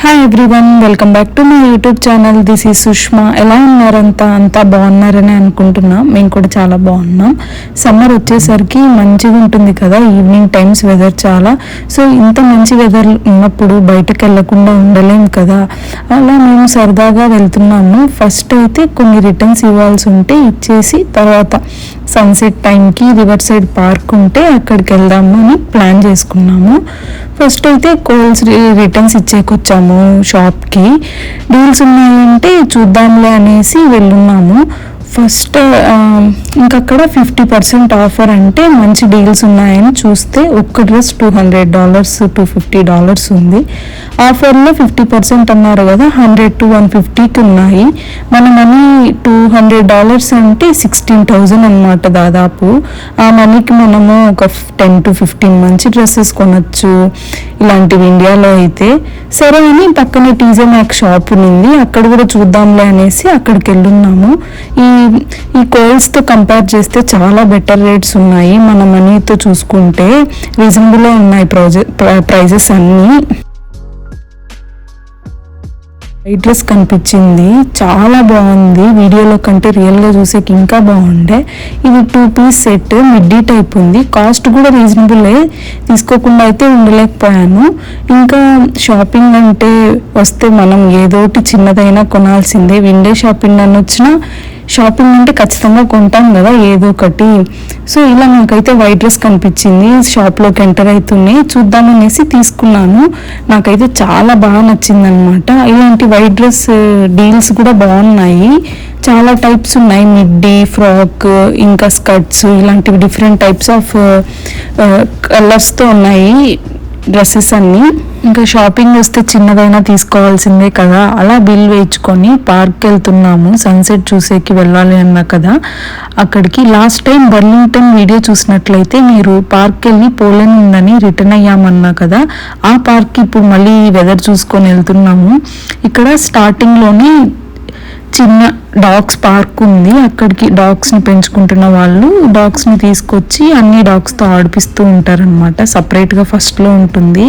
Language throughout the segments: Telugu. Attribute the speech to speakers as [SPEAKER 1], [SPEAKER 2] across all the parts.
[SPEAKER 1] Hi everyone, welcome back to my YouTube channel. This is Sushma. ఎలా అంతా బాగున్నారని అనుకుంటున్నా. మేము కూడా చాలా బాగున్నాం. సమ్మర్ వచ్చేసరికి మంచిగా ఉంటుంది కదా, ఈవినింగ్ టైమ్స్ వెదర్ చాలా. సో ఇంత మంచి వెదర్ ఉన్నప్పుడు బయటకు వెళ్ళకుండా ఉండలేము కదా. అలా మేము సరదాగా వెళ్తున్నాము. ఫస్ట్ అయితే కొన్ని రిటర్న్స్ ఇవ్వాల్సి ఉంటే ఇచ్చేసి తర్వాత సన్సెట్ టైంకి రివర్ సైడ్ పార్క్ ఉంటే అక్కడికి వెళ్దాము అని ప్లాన్ చేసుకున్నాము. ఫస్ట్ అయితే కోల్స్ రిటర్న్స్ ఇచ్చేకొచ్చాము షాప్కి. డీల్స్ ఉన్నాయంటే చూద్దాంలే అనేసి వెళ్ళున్నాము. ఫస్ట్ ఇంకక్కడ 50% ఆఫర్ అంటే మంచి డీల్స్ ఉన్నాయని చూస్తే ఒక్క డ్రెస్ $200 $250 ఉంది. ఆఫర్లో 50% అన్నారు కదా, 100 to 150కి ఉన్నాయి. మన మనీ $200 అంటే 16,000 అనమాట దాదాపు. ఆ మనీకి మనము ఒక 10 to 15 మంచి డ్రెస్సెస్ కొనచ్చు ఇలాంటివి ఇండియాలో అయితే. సరే అని పక్కన టీజే మ్యాక్ షాప్ ఉంది, అక్కడ కూడా చూద్దాంలే అనేసి అక్కడికి వెళ్ళున్నాము. ఈ కోల్స్తో కంపేర్ చేస్తే చాలా బెటర్ రేట్స్ ఉన్నాయి. మన మనీతో చూసుకుంటే రీజనబుల్గా ఉన్నాయి ప్రైజెస్ అన్నీ. వైట్ డ్రెస్ కనిపించింది, చాలా బాగుంది. వీడియోలో కంటే రియల్గా చూసేకి ఇంకా బాగుండే. ఇది 2 పీస్ సెట్, మిడ్డీ టైప్ ఉంది. కాస్ట్ కూడా రీజనబుల్లే, తీసుకోకుండా అయితే ఉండలేకపోయాను. ఇంకా షాపింగ్ అంటే వస్తే మనం ఏదోటి చిన్నదైనా కొనాల్సిందే. విండే షాపింగ్ అని వచ్చినా షాపింగ్ అంటే ఖచ్చితంగా కొంటాం కదా ఏదో ఒకటి. సో ఇలా నాకైతే వైట్ డ్రెస్ కనిపించింది, షాప్లోకి ఎంటర్ అవుతూనే చూద్దామనేసి తీసుకున్నాను. నాకైతే చాలా బాగా నచ్చింది అనమాట. ఇలాంటి వైట్ డ్రెస్ డీల్స్ కూడా బాగున్నాయి. చాలా టైప్స్ ఉన్నాయి, మిడ్డీ, ఫ్రాక్, ఇంకా స్కర్ట్స్, ఇలాంటివి డిఫరెంట్ టైప్స్ ఆఫ్ కలర్స్తో ఉన్నాయి డ్రెస్సెస్ అన్నీ. ఇంకా షాపింగ్ వస్తే చిన్నదైనా తీసుకోవాల్సిందే కదా. అలా బిల్ వేయించుకొని పార్క్కి వెళ్తున్నాము. సన్సెట్ చూసేకి వెళ్ళాలి అన్నా కదా అక్కడికి. లాస్ట్ టైం బర్లింగ్టన్ వీడియో చూసినట్లయితే మీరు పార్క్కి వెళ్ళి పోలేని ఉందని రిటర్న్ అయ్యామన్నా కదా, ఆ పార్క్కి ఇప్పుడు మళ్ళీ వెదర్ చూసుకొని వెళ్తున్నాము. ఇక్కడ స్టార్టింగ్లోనే చిన్న డాగ్స్ పార్క్ ఉంది. అక్కడికి డాగ్స్ని పెంచుకుంటున్న వాళ్ళు డాగ్స్ని తీసుకొచ్చి అన్ని డాగ్స్తో ఆడిపిస్తూ ఉంటారనమాట. సపరేట్గా ఫస్ట్లో ఉంటుంది.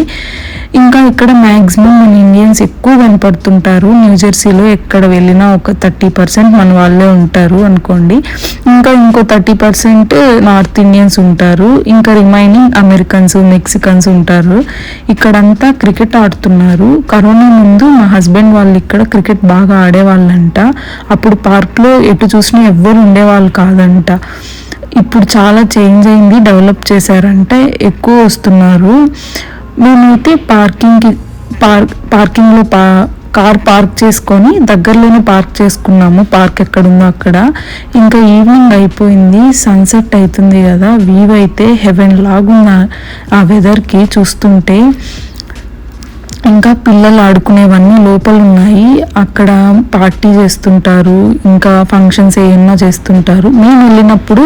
[SPEAKER 1] ఇంకా ఇక్కడ మ్యాక్సిమం మన ఇండియన్స్ ఎక్కువ కనపడుతుంటారు. న్యూజెర్సీలో ఎక్కడ వెళ్ళినా ఒక 30% మన వాళ్ళే ఉంటారు అనుకోండి. ఇంకా ఇంకో 30% నార్త్ ఇండియన్స్ ఉంటారు. ఇంకా రిమైనింగ్ అమెరికన్స్, మెక్సికన్స్ ఉంటారు. ఇక్కడంతా క్రికెట్ ఆడుతున్నారు. కరోనా ముందు మా హస్బెండ్ వాళ్ళు ఇక్కడ క్రికెట్ బాగా ఆడేవాళ్ళంట. అప్పుడు పార్క్లో ఎటు చూసినా ఎవ్వరు ఉండేవాళ్ళు కాదంట. ఇప్పుడు చాలా చేంజ్ అయింది, డెవలప్ చేశారంటే ఎక్కువ వస్తున్నారు. మేమైతే పార్కింగ్లో కార్ పార్క్ చేసుకొని దగ్గరలోనే పార్క్ చేసుకున్నాము. పార్క్ ఎక్కడుందో అక్కడ. ఇంకా ఈవినింగ్ అయిపోయింది, సన్సెట్ అవుతుంది కదా, వ్యూ అయితే హెవెన్ లాగుంది ఆ వెదర్కి చూస్తుంటే. ఇంకా పిల్లలు ఆడుకునేవన్నీ లోపల ఉన్నాయి. అక్కడ పార్టీ చేస్తుంటారు, ఇంకా ఫంక్షన్స్ ఏమన్నా చేస్తుంటారు. మేము వెళ్ళినప్పుడు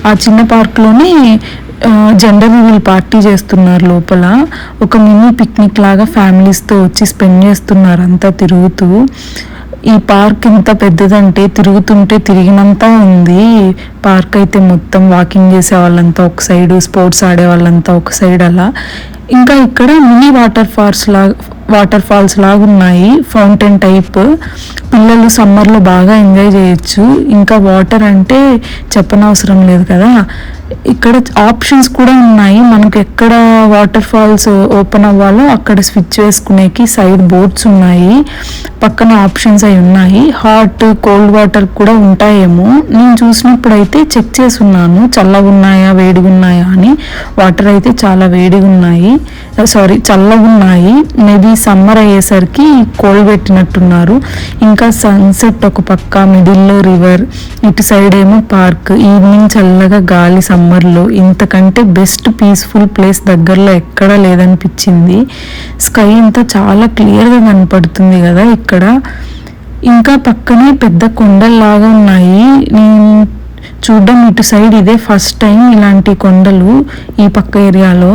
[SPEAKER 1] ఆ చిన్న పార్క్లోనే జెండర్ రివీల్ పార్టీ చేస్తున్నారు లోపల. ఒక మినీ పిక్నిక్ లాగా ఫ్యామిలీస్తో వచ్చి స్పెండ్ చేస్తున్నారు అంతా తిరుగుతూ. ఈ పార్క్ ఎంత పెద్దదంటే తిరుగుతుంటే తిరిగినంతా ఉంది. పార్క్ అయితే మొత్తం వాకింగ్ చేసే వాళ్ళంతా ఒక సైడ్, స్పోర్ట్స్ ఆడే వాళ్ళంతా ఒక సైడ్ అలా. ఇంకా ఇక్కడ మినీ వాటర్ ఫాల్స్ లాగా ఉన్నాయి, ఫౌంటైన్ టైప్. పిల్లలు సమ్మర్లో బాగా ఎంజాయ్ చేయొచ్చు. ఇంకా వాటర్ అంటే చెప్పనవసరం లేదు కదా. ఇక్కడ ఆప్షన్స్ కూడా ఉన్నాయి. మనకు ఎక్కడ వాటర్ ఫాల్స్ ఓపెన్ అవ్వాలో అక్కడ స్విచ్ వేసుకునేకి సైడ్ బోట్స్ ఉన్నాయి. పక్కన ఆప్షన్స్ అవి ఉన్నాయి. హాట్, కోల్డ్ వాటర్ కూడా ఉంటాయేమో. నేను చూసినప్పుడు అయితే చెక్ చేసి ఉన్నాను, చల్లగా ఉన్నాయా వేడిగా ఉన్నాయా అని. వాటర్ అయితే చాలా వేడిగా ఉన్నాయి, చల్లగా ఉన్నాయి. మేబీ సమ్మర్ అయ్యేసరికి కోల్డ్ పెట్టినట్టున్నారు. ఇంకా సన్సెట్ ఒక పక్క, మిడిల్లో రివర్, ఇటు సైడ్ ఏమో పార్క్. ఈవినింగ్ చల్లగా గాలి సమ్మర్లో. ఇంతకంటే బెస్ట్ పీస్ఫుల్ ప్లేస్ దగ్గరలో ఎక్కడా లేదనిపించింది. స్కై అంతా చాలా క్లియర్గా కనపడుతుంది కదా ఇక్కడ. ఇంకా పక్కనే పెద్ద కొండల్లాగా ఉన్నాయి. నేను చూడడం ఇటు సైడ్ ఇదే ఫస్ట్ టైం ఇలాంటి కొండలు ఈ పక్క ఏరియాలో.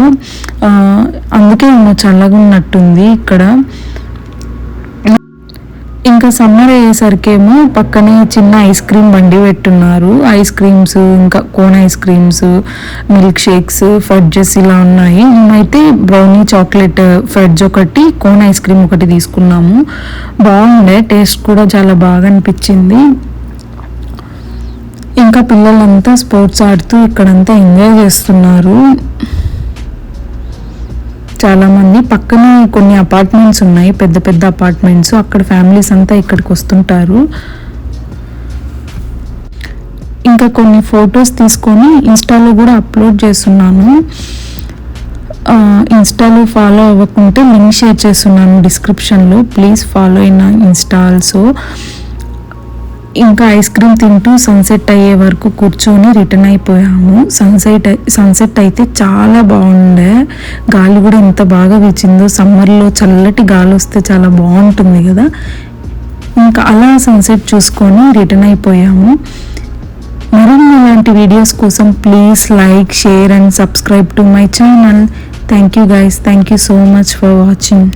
[SPEAKER 1] అందుకే చల్లగా ఉన్నట్టుంది ఇక్కడ. ఇంకా సమ్మర్ అయ్యేసరికేమో పక్కనే చిన్న ఐస్ క్రీమ్ బండి పెట్టున్నారు. ఐస్ క్రీమ్స్, ఇంకా cone ice creams, milk shakes, fudges ఇలా ఉన్నాయి. మేమైతే బ్రౌనీ చాక్లెట్ ఫడ్జ్ ఒకటి, కోన్ ఐస్ క్రీమ్ ఒకటి తీసుకున్నాము. బాగుండే, టేస్ట్ కూడా చాలా బాగా అనిపించింది. ఇంకా పిల్లలంతా స్పోర్ట్స్ ఆడుతూ ఇక్కడంతా ఎంజాయ్ చేస్తున్నారు. చాలామంది పక్కనే కొన్ని అపార్ట్మెంట్స్ ఉన్నాయి, పెద్ద పెద్ద అపార్ట్మెంట్స్. అక్కడ ఫ్యామిలీస్ అంతా ఇక్కడికి వస్తుంటారు. ఇంకా కొన్ని ఫొటోస్ తీసుకొని ఇన్స్టాలో కూడా అప్లోడ్ చేస్తున్నాను. ఇన్స్టాలో ఫాలో అవ్వకుంటే లింక్ షేర్ చేస్తున్నాను డిస్క్రిప్షన్లో. Please follow in Insta also. ఇంకా ఐస్ క్రీమ్ తింటూ సన్సెట్ అయ్యే వరకు కూర్చొని రిటర్న్ అయిపోయాము. సన్సెట్ అయితే చాలా బాగుండే, గాలి కూడా ఎంత బాగా వీచిందో. సమ్మర్లో చల్లటి గాలి వస్తే చాలా బాగుంటుంది కదా. ఇంకా అలా సన్సెట్ చూసుకొని రిటర్న్ అయిపోయాము. మరిన్ని ఇలాంటి వీడియోస్ కోసం please like, share and subscribe to my channel. Thank you guys, thank you so much for watching.